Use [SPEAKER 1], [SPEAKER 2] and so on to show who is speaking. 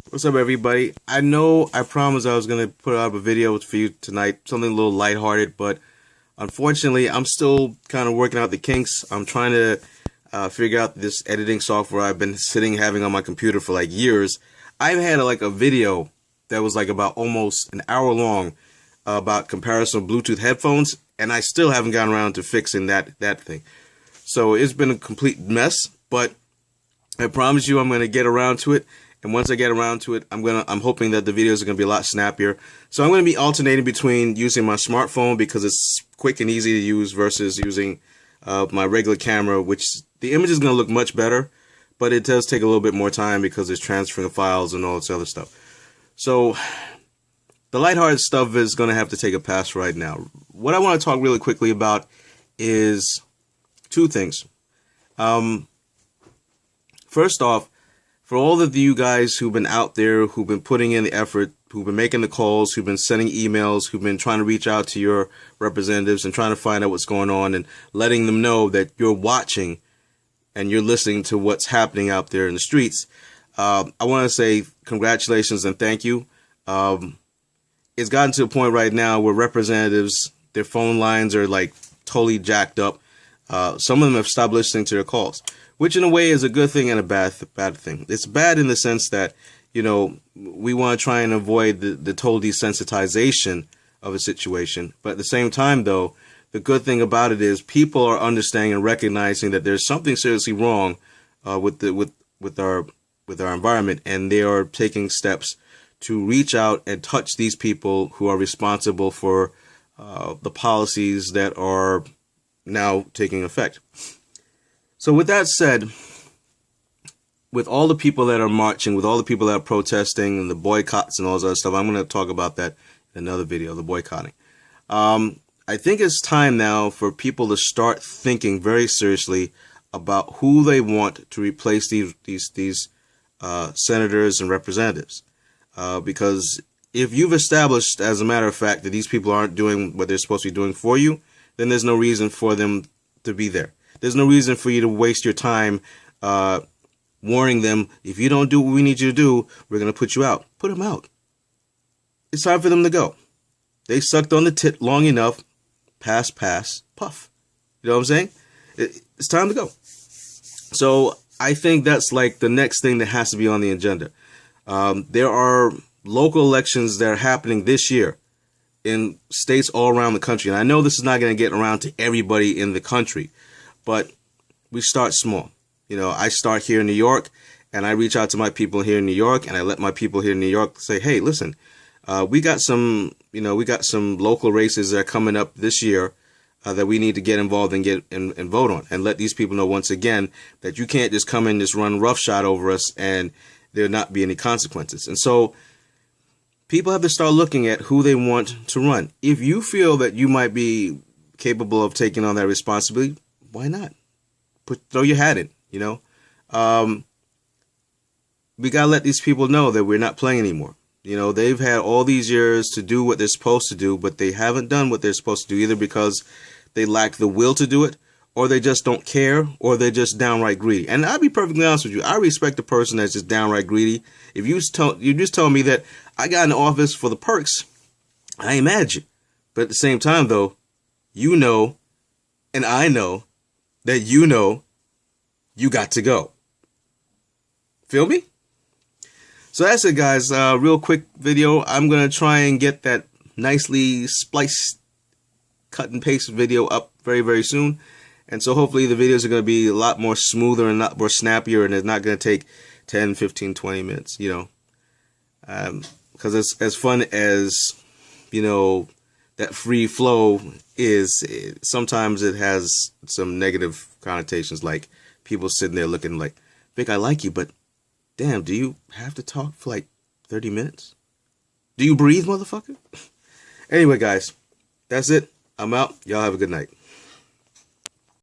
[SPEAKER 1] What's up, everybody? I know I promised I was going to put out a video for you tonight, something a little lighthearted, but unfortunately, I'm still kind of working out the kinks. I'm trying to figure out this editing software I've been having on my computer for like years. I've had like a video that was like about almost an hour long about comparison of Bluetooth headphones, and I still haven't gotten around to fixing that thing. So it's been a complete mess, but I promise you I'm going to get around to it. And once I get around to it, I'm hoping that the videos are going to be a lot snappier. So I'm going to be alternating between using my smartphone because it's quick and easy to use versus using my regular camera, which the image is going to look much better, but it does take a little bit more time because it's transferring files and all this other stuff. So the lighthearted stuff is going to have to take a pass right now. What I want to talk really quickly about is two things. First off, for all of you guys who've been out there, who've been putting in the effort, who've been making the calls, who've been sending emails, who've been trying to reach out to your representatives and trying to find out what's going on and letting them know that you're watching and you're listening to what's happening out there in the streets, I want to say congratulations and thank you. It's gotten to a point right now where representatives, their phone lines are like totally jacked up. Some of them have stopped listening to their calls, which in a way is a good thing and a bad thing. It's bad in the sense that, you know, we want to try and avoid the total desensitization of a situation. But at the same time, though, the good thing about it is people are understanding and recognizing that there's something seriously wrong with our environment, and they are taking steps to reach out and touch these people who are responsible for the policies that are now taking effect. So with that said, with all the people that are marching, with all the people that are protesting and the boycotts and all this other stuff, I'm going to talk about that in another video, the boycotting. I think it's time now for people to start thinking very seriously about who they want to replace these senators and representatives. Because if you've established, as a matter of fact, that these people aren't doing what they're supposed to be doing for you, then there's no reason for them to be there. There's no reason for you to waste your time warning them, if you don't do what we need you to do, we're going to put you out. Put them out. It's time for them to go. They sucked on the tit long enough. Pass, puff. You know what I'm saying? It's time to go. So I think that's like the next thing that has to be on the agenda. There are local elections that are happening this year in states all around the country. And I know this is not going to get around to everybody in the country, but we start small. You know, I start here in New York, and I reach out to my people here in New York, and I let my people here in New York say, hey, listen, we got some local races that are coming up this year that we need to get involved and vote on, and let these people know once again that you can't just come in, just run roughshod over us, and there not be any consequences. And so people have to start looking at who they want to run. If you feel that you might be capable of taking on that responsibility, why not? Throw your hat in, you know? We got to let these people know that we're not playing anymore. You know, they've had all these years to do what they're supposed to do, but they haven't done what they're supposed to do, either because they lack the will to do it, or they just don't care, or they're just downright greedy. And I'll be perfectly honest with you. I respect a person that's just downright greedy. If you just tell me that I got in office for the perks, I ain't mad at you. But at the same time, though, you know, and I know that you know you got to go. Feel me? So that's it, guys. Real quick video. I'm going to try and get that nicely spliced, cut and paste video up very, very soon. And so hopefully the videos are going to be a lot more smoother and a lot more snappier, and it's not going to take 10, 15, 20 minutes, you know. Because as fun as, you know, that free flow is, sometimes it has some negative connotations, like people sitting there looking like, Vic, I like you, but damn, do you have to talk for like 30 minutes? Do you breathe, motherfucker? Anyway, guys, that's it. I'm out. Y'all have a good night.